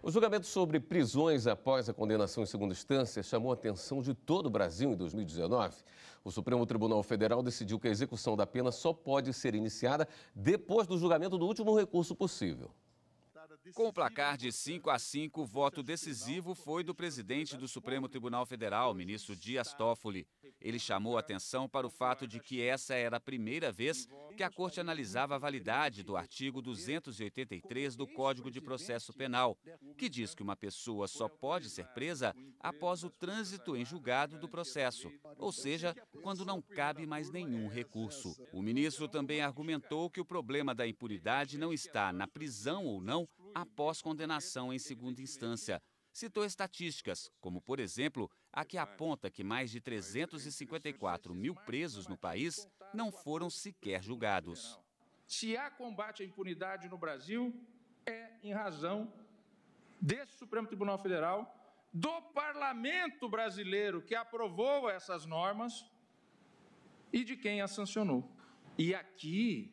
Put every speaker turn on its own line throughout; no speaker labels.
O julgamento sobre prisões após a condenação em segunda instância chamou a atenção de todo o Brasil em 2019. O Supremo Tribunal Federal decidiu que a execução da pena só pode ser iniciada depois do julgamento do último recurso possível.
Com o placar de 5-5, o voto decisivo foi do presidente do Supremo Tribunal Federal, ministro Dias Toffoli. Ele chamou atenção para o fato de que essa era a primeira vez que a Corte analisava a validade do artigo 283 do Código de Processo Penal, que diz que uma pessoa só pode ser presa após o trânsito em julgado do processo, ou seja, quando não cabe mais nenhum recurso. O ministro também argumentou que o problema da impunidade não está na prisão ou não após condenação em segunda instância. Citou estatísticas, como, por exemplo, a que aponta que mais de 354 mil presos no país não foram sequer julgados.
Se há combate à impunidade no Brasil, é em razão desse Supremo Tribunal Federal, do parlamento brasileiro que aprovou essas normas e de quem as sancionou. E aqui,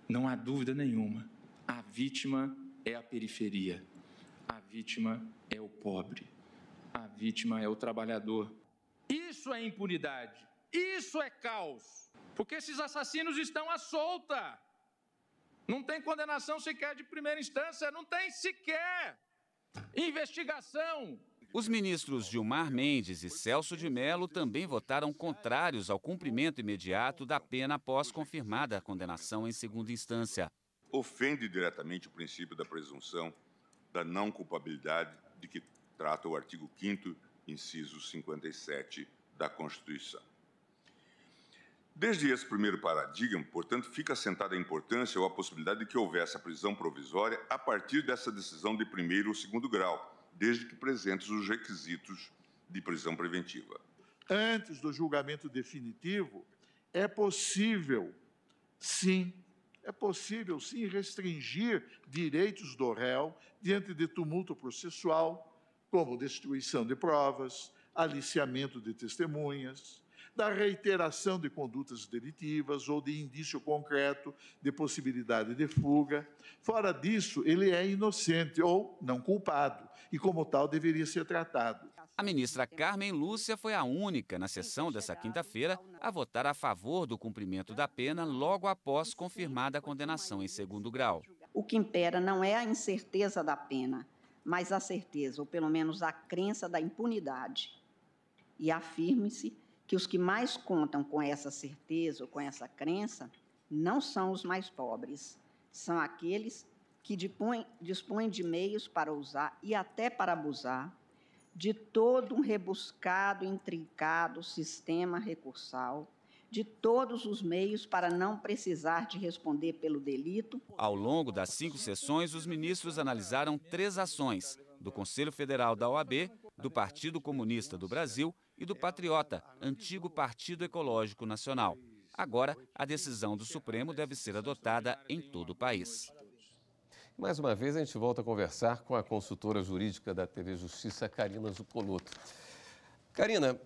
não há dúvida nenhuma, a vítima é a periferia, a vítima é o pobre, a vítima é o trabalhador. Isso é impunidade, isso é caos, porque esses assassinos estão à solta. Não tem condenação sequer de primeira instância, não tem sequer investigação.
Os ministros Gilmar Mendes e Celso de Mello também votaram contrários ao cumprimento imediato da pena após confirmada a condenação em segunda instância.
Ofende diretamente o princípio da presunção da não culpabilidade de que trata o artigo 5º, inciso 57 da Constituição. Desde esse primeiro paradigma, portanto, fica assentada a importância ou a possibilidade de que houvesse a prisão provisória a partir dessa decisão de primeiro ou segundo grau, desde que presentes os requisitos de prisão preventiva.
Antes do julgamento definitivo, é possível, sim, restringir direitos do réu diante de tumulto processual, como destruição de provas, aliciamento de testemunhas, da reiteração de condutas delitivas ou de indício concreto de possibilidade de fuga. Fora disso, ele é inocente ou não culpado e, como tal, deveria ser tratado.
A ministra Carmen Lúcia foi a única, na sessão dessa quinta-feira, a votar a favor do cumprimento da pena logo após confirmada a condenação em segundo grau.
O que impera não é a incerteza da pena, mas a certeza, ou pelo menos a crença da impunidade. E afirme-se que os que mais contam com essa certeza ou com essa crença não são os mais pobres, são aqueles que dispõem de meios para usar e até para abusar de todo um rebuscado, intrincado sistema recursal, de todos os meios para não precisar de responder pelo delito.
Ao longo das 5 sessões, os ministros analisaram 3 ações do Conselho Federal da OAB, do Partido Comunista do Brasil e do Patriota, antigo Partido Ecológico Nacional. Agora, a decisão do Supremo deve ser adotada em todo o país.
Mais uma vez, a gente volta a conversar com a consultora jurídica da TV Justiça, Karina Zucolotto. Karina,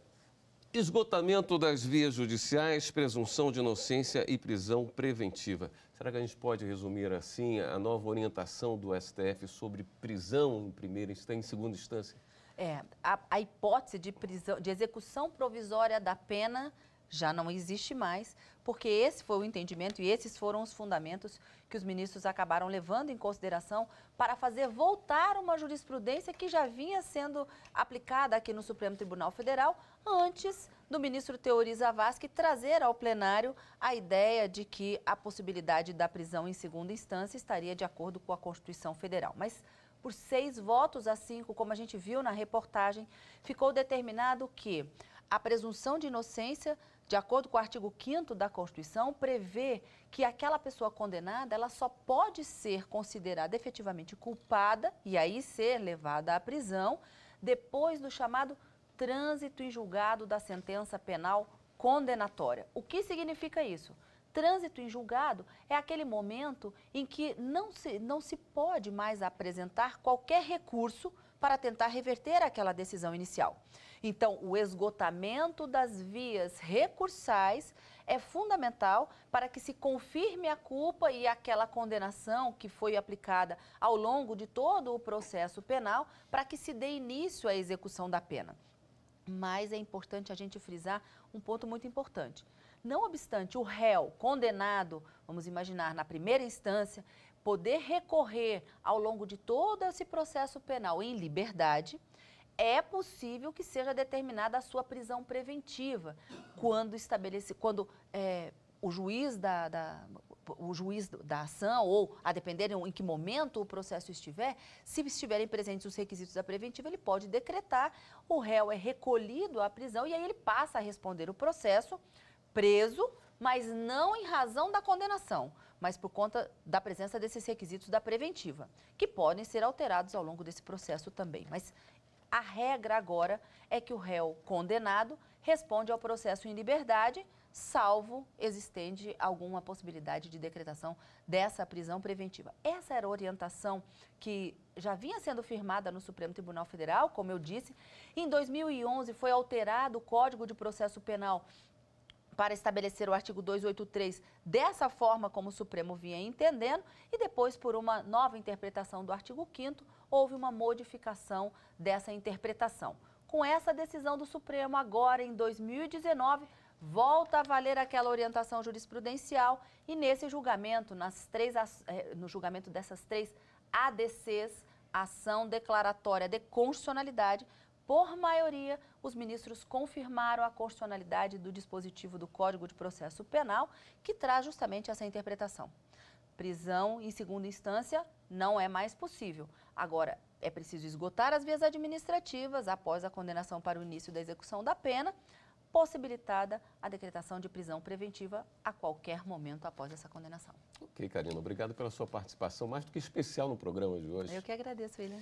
esgotamento das vias judiciais, presunção de inocência e prisão preventiva. Será que a gente pode resumir assim a nova orientação do STF sobre prisão em primeira instância, em segunda instância?
A hipótese de prisão, de execução provisória da pena já não existe mais, porque esse foi o entendimento e esses foram os fundamentos que os ministros acabaram levando em consideração para fazer voltar uma jurisprudência que já vinha sendo aplicada aqui no Supremo Tribunal Federal antes do ministro Teori Zavascki trazer ao plenário a ideia de que a possibilidade da prisão em segunda instância estaria de acordo com a Constituição Federal. Mas por 6-5, como a gente viu na reportagem, ficou determinado que a presunção de inocência, de acordo com o artigo 5º da Constituição, prevê que aquela pessoa condenada ela só pode ser considerada efetivamente culpada e aí ser levada à prisão depois do chamado trânsito em julgado da sentença penal condenatória. O que significa isso? Trânsito em julgado é aquele momento em que não se pode mais apresentar qualquer recurso para tentar reverter aquela decisão inicial. Então, o esgotamento das vias recursais é fundamental para que se confirme a culpa e aquela condenação que foi aplicada ao longo de todo o processo penal, para que se dê início à execução da pena. Mas é importante a gente frisar um ponto muito importante. Não obstante o réu condenado, vamos imaginar, na primeira instância, poder recorrer ao longo de todo esse processo penal em liberdade, é possível que seja determinada a sua prisão preventiva, quando o juiz da ação, ou a depender em que momento o processo estiver, se estiverem presentes os requisitos da preventiva, ele pode decretar, o réu é recolhido à prisão e aí ele passa a responder o processo preso, mas não em razão da condenação, mas por conta da presença desses requisitos da preventiva, que podem ser alterados ao longo desse processo também. Mas a regra agora é que o réu condenado responde ao processo em liberdade, salvo existente alguma possibilidade de decretação dessa prisão preventiva. Essa era a orientação que já vinha sendo firmada no Supremo Tribunal Federal, como eu disse. Em 2011 foi alterado o Código de Processo Penal para estabelecer o artigo 283 dessa forma como o Supremo vinha entendendo, e depois, por uma nova interpretação do artigo 5º, houve uma modificação dessa interpretação. Com essa decisão do Supremo, agora em 2019, volta a valer aquela orientação jurisprudencial e nesse julgamento, no julgamento dessas 3 ADCs, ação declaratória de constitucionalidade, por maioria, os ministros confirmaram a constitucionalidade do dispositivo do Código de Processo Penal, que traz justamente essa interpretação. Prisão em segunda instância não é mais possível. Agora, é preciso esgotar as vias administrativas após a condenação para o início da execução da pena, possibilitada a decretação de prisão preventiva a qualquer momento após essa condenação.
Ok, Karina, obrigado pela sua participação, mais do que especial no programa de hoje.
Eu que agradeço, William.